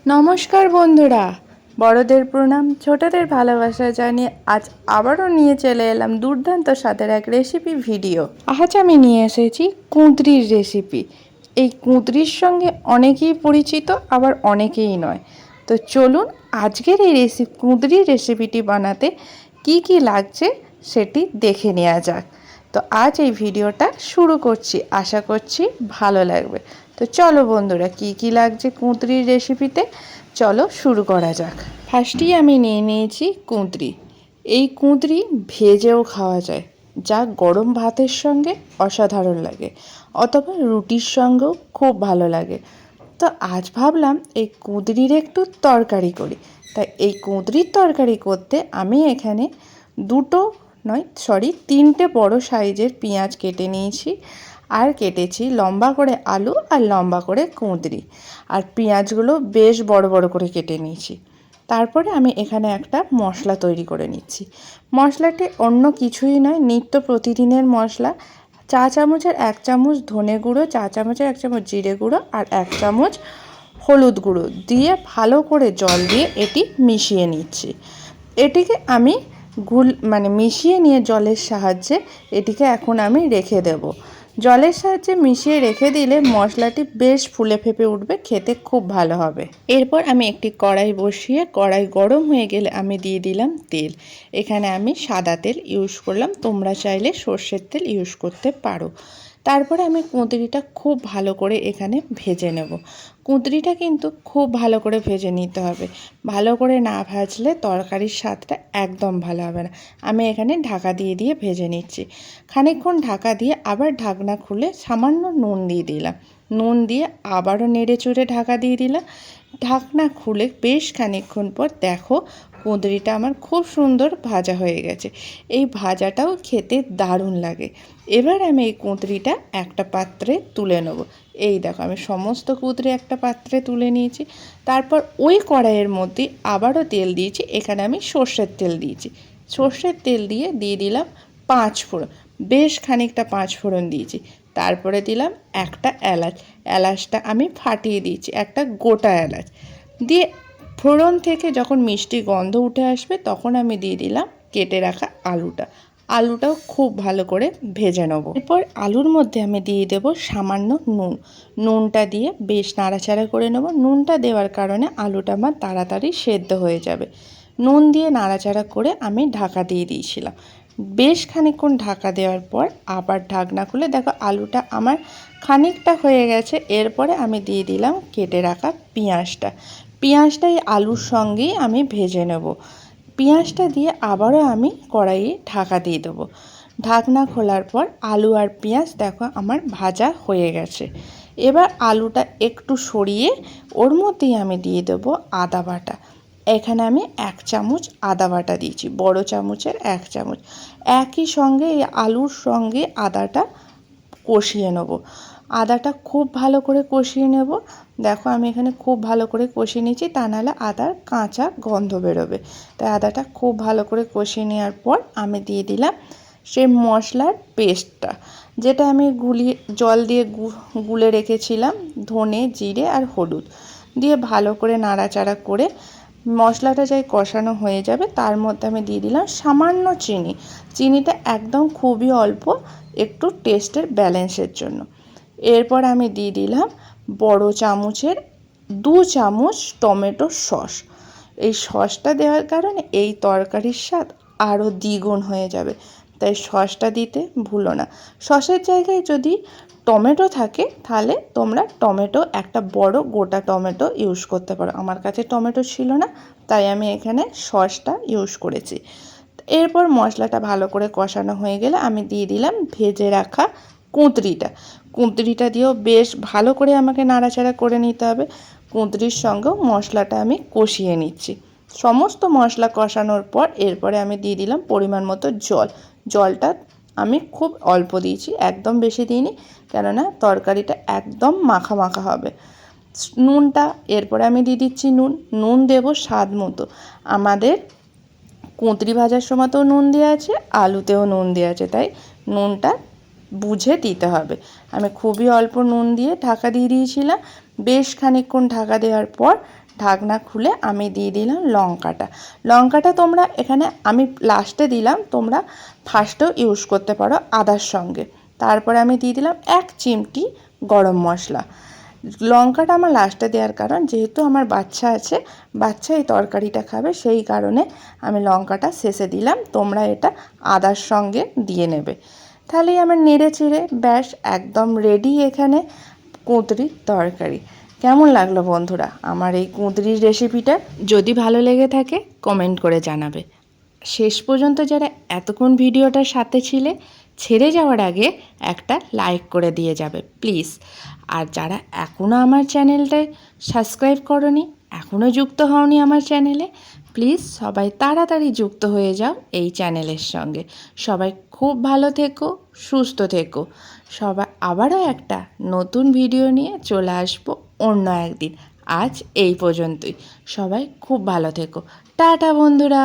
নমস্কার বন্ধুরা, বড়দের প্রণাম, ছোটদের ভালোবাসা জানিয়ে আজ আবারও নিয়ে চলে এলাম দুর্দান্ত স্বাদের এক রেসিপি ভিডিও। আজ আমি নিয়ে এসেছি কুঁদরির রেসিপি। এই কুঁদরির সঙ্গে অনেকেই পরিচিত, আবার অনেকেই নয়। তো চলুন আজকের এই কুঁদরির রেসিপিটি বানাতে কি কি লাগছে সেটি দেখে নেওয়া যাক। তো আজ এই ভিডিওটা শুরু করছি, আশা করছি ভালো লাগবে। তো চলো বন্ধুরা, কি কি লাগছে কুঁদরির রেসিপিতে, চলো শুরু করা যাক। ফার্স্টেই আমি নিয়ে নিয়েছি কুঁদরি। এই কুঁদরি ভেজেও খাওয়া যায়, যা গরম ভাতের সঙ্গে অসাধারণ লাগে, অথবা রুটির সঙ্গেও খুব ভালো লাগে। তো আজ ভাবলাম এই কুঁদরির একটু তরকারি করি। তাই এই কুঁদরির তরকারি করতে আমি এখানে তিনটে বড় সাইজের পেঁয়াজ কেটে নিয়েছি, আর কেটেছি লম্বা করে আলু আর লম্বা করে কুঁদরি, আর পেঁয়াজগুলো বেশ বড় বড় করে কেটে নিয়েছি। তারপরে আমি এখানে একটা মশলা তৈরি করে নিচ্ছি। মশলাটি অন্য কিছুই নয়, নিত্য প্রতিদিনের মশলা। চা চামচের 1 চামচ ধনে গুঁড়ো, চা চামচের 1 চামচ জিরে গুঁড়ো, আর 1 চামচ হলুদ গুঁড়ো দিয়ে ভালো করে জল দিয়ে এটি মিশিয়ে নিচ্ছি। এটিকে আমি মিশিয়ে নিয়ে জলের সাহায্যে এটিকে এখন আমি রেখে দেব। জলের সাহায্যে মিশিয়ে রেখে দিলে মশলাটি বেশ ফুলে ফেঁপে উঠবে, খেতে খুব ভালো হবে। এরপর আমি একটি কড়াই বসিয়ে, কড়াই গরম হয়ে গেলে আমি দিয়ে দিলাম তেল। এখানে আমি সাদা তেল ইউজ করলাম, তোমরা চাইলে সর্ষের তেল ইউজ করতে পারো। তারপরে আমি কুঁদরিটা খুব ভালো করে এখানে ভেজে নেব। কুঁদরিটা কিন্তু খুব ভালো করে ভেজে নিতে হবে, ভালো করে না ভাজলে তরকারির স্বাদটা একদম ভালো হবে না। আমি এখানে ঢাকা দিয়ে দিয়ে ভেজে নিচ্ছি। খানিকক্ষণ ঢাকা দিয়ে আবার ঢাকনা খুলে সামান্য নুন দিয়ে দিলাম, নুন দিয়ে আবারও নেড়ে চুড়ে ঢাকা দিয়ে দিলাম। ঢাকনা খুলে বেশ খানিকক্ষণ পর দেখো কুঁদরিটা আমার খুব সুন্দর ভাজা হয়ে গেছে। এই ভাজাটাও খেতে দারুণ লাগে। এবার আমি এই কুঁদরিটা একটা পাত্রে তুলে নেব। এই দেখো আমি সমস্ত কুঁদরি একটা পাত্রে তুলে নিয়েছি। তারপর ওই কড়াইয়ের মধ্যে আবারও তেল দিয়েছি, এখানে আমি সর্ষের তেল দিয়েছি। সর্ষের তেল দিয়ে দিলাম 5 ফোড়ন, বেশ খানিকটা 5 ফোড়ন দিয়েছি। তারপরে দিলাম একটা এলাচ, এলাচটা আমি ফাটিয়ে দিয়েছি, একটা গোটা এলাচ দিয়ে ফোড়ন থেকে যখন মিষ্টি গন্ধ উঠে আসবে তখন আমি দিয়ে দিলাম কেটে রাখা আলুটাও খুব ভালো করে ভেজে নেব। এরপর আলুর মধ্যে আমি দিয়ে দেব সামান্য নুনটা দিয়ে বেশ নাড়াচাড়া করে নেব। নুনটা দেওয়ার কারণে আলুটা আমার তাড়াতাড়ি সেদ্ধ হয়ে যাবে। নুন দিয়ে নাড়াচাড়া করে আমি ঢাকা দিয়ে দিয়েছিলাম। বেশ খানিকক্ষণ ঢাকা দেওয়ার পর আবার ঢাকনা খুলে দেখো আলুটা আমার খানিকটা হয়ে গেছে। এরপরে আমি দিয়ে দিলাম কেটে রাখা পেঁয়াজটা এই আলুর সঙ্গেই আমি ভেজে নেব। পেঁয়াজটা দিয়ে আবারও আমি কড়াইয়ে ঢাকা দিয়ে দেবো। ঢাকনা খোলার পর আলু আর পেঁয়াজ দেখো আমার ভাজা হয়ে গেছে। এবার আলুটা একটু সরিয়ে ওর মধ্যেই আমি দিয়ে দেবো আদা বাটা। এখানে আমি 1 চামচ আদা বাটা দিয়েছি, বড় চামচের 1 চামচ। একই সঙ্গে এই আলুর সঙ্গে আদাটা কষিয়ে নেব। আদাটা খুব ভালো করে কষিয়ে নেব। দেখো আমি এখানে খুব ভালো করে কষিয়ে নিয়েছি, তা নাহলে আদার কাঁচা গন্ধ বেরোবে। তাই আদাটা খুব ভালো করে কষিয়ে নেওয়ার পর আমি দিয়ে দিলাম সেই মশলার পেস্টটা, যেটা আমি জল দিয়ে গুলে রেখেছিলাম, ধনে জিরে আর হলুদ দিয়ে ভালো করে নাড়াচাড়া করে মশলাটা যাই কষানো হয়ে যাবে তার মধ্যে আমি দিয়ে দিলাম সামান্য চিনিটা একদম খুবই অল্প, একটু টেস্টের ব্যালেন্সের জন্য। এরপর আমি দিয়ে দিলাম বড় চামচের 2 চামচ টমেটো সস। এই সসটা দেওয়ার কারণে এই তরকারির স্বাদ আরও দ্বিগুণ হয়ে যাবে, তাই সসটা দিতে ভুলো না। সসের জায়গায় যদি টমেটো থাকে তাহলে তোমরা একটা বড় গোটা টমেটো ইউজ করতে পারো। আমার কাছে টমেটো ছিল না, তাই আমি এখানে সসটা ইউজ করেছি। এরপর মশলাটা ভালো করে কষানো হয়ে গেলে আমি দিয়ে দিলাম ভেজে রাখা কুঁদরিটা দিয়েও বেশ ভালো করে আমাকে নাড়াচাড়া করে নিতে হবে। কুঁদরির সঙ্গেও মশলাটা আমি কষিয়ে নিচ্ছি। সমস্ত মশলা কষানোর পর এরপরে আমি দিয়ে দিলাম পরিমাণ মতো জলটা আমি খুব অল্প দিয়েছি, একদম বেশি দিইনি, কেননা তরকারিটা একদম মাখা মাখা হবে। নুনটা এরপরে আমি দিয়ে দিচ্ছি নুন দেবো স্বাদ মতো। আমাদের কুঁদরি ভাজার সময়তেও নুন দেওয়া আছে, আলুতেও নুন দেওয়া আছে, তাই নুনটা বুঝে দিতে হবে। আমি খুবই অল্প নুন দিয়ে ঢাকা দিয়ে দিয়েছিলাম। বেশ খানিকক্ষণ ঢাকা দেওয়ার পর ঢাকনা খুলে আমি দিয়ে দিলাম লঙ্কাটা। লঙ্কাটা তোমরা এখানে আমি লাস্টে দিলাম, তোমরা ফার্স্টেও ইউজ করতে পারো আদার সঙ্গে। তারপরে আমি দিয়ে দিলাম 1 চিমটি গরম মশলা। লঙ্কাটা আমার লাস্টে দেওয়ার কারণ, যেহেতু আমার বাচ্চা আছে, বাচ্চা এই তরকারিটা খাবে, সেই কারণে আমি লঙ্কাটা শেষে দিলাম। তোমরা এটা আদার সঙ্গে দিয়ে নেবে। তাহলেই আমার নেড়ে চেড়ে ব্যাস একদম রেডি এখানে কুঁদরির তরকারি। কেমন লাগলো বন্ধুরা আমার এই কুঁদরির রেসিপিটা? যদি ভালো লেগে থাকে কমেন্ট করে জানাবে। শেষ পর্যন্ত যারা এতক্ষণ ভিডিওটার সাথে ছিলে, ছেড়ে যাওয়ার আগে একটা লাইক করে দিয়ে যাবে প্লিজ। আর যারা এখনও আমার চ্যানেলটায় সাবস্ক্রাইব করনি, এখনও যুক্ত হওনি আমার চ্যানেলে, প্লিজ সবাই তাড়াতাড়ি যুক্ত হয়ে যাও এই চ্যানেলের সঙ্গে। সবাই খুব ভালো থেকো, সুস্থ থেকো। সবাই আবারও একটা নতুন ভিডিও নিয়ে চলে আসবো অন্য একদিন। আজ এই পর্যন্তই। সবাই খুব ভালো থেকো। টাটা বন্ধুরা।